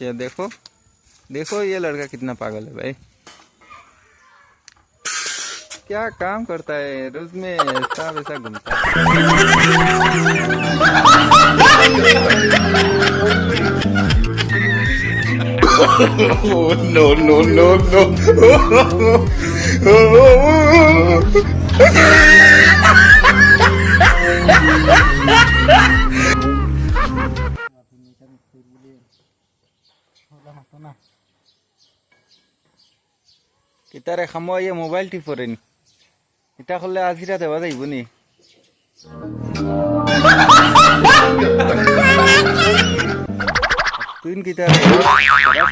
ये देखो देखो ये लड़का कितना पागल है भाई, क्या काम करता है रोज में ऐसा वैसा घूमता Oh, no, no, no, no. কিতারে খামো ये মোবাইল টিপরেনি এটা করলে আজিরা দেওয়া যাইব নি তুই কিতারে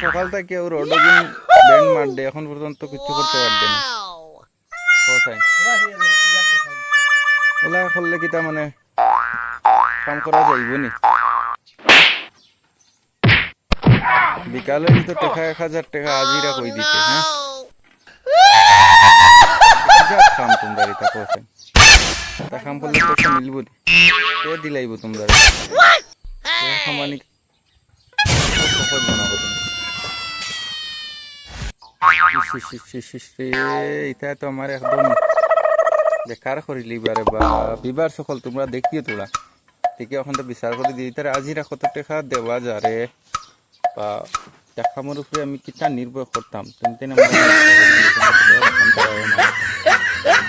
সকাল থেকে ওর অডোগুন ব্যান্ড মার দে এখন পর্যন্ত কিছু করতে পারবে না কোথায় ওলা করলে কিতা মানে কাম করা যাইব নি বিকালে তো টাকা 1000 টাকা আজিরা কই দিতে হ্যাঁ কাম তোমরা এটা কোথায় তা কাম করলে পয়সা মিলব নি কে দিলাইব তোমরা খামানি সফল বানাবো এটা তো আমার একদম বেকার করিলি বারে বা বিবার সকল তোমরা দেখিও তোলা দেখি এখন তো বিচার করে দিই তার আজিরা কত টাকা দেওয়া যারে বা টাকা মোর উপরে আমি কিটা নির্ভর করতাম তুমি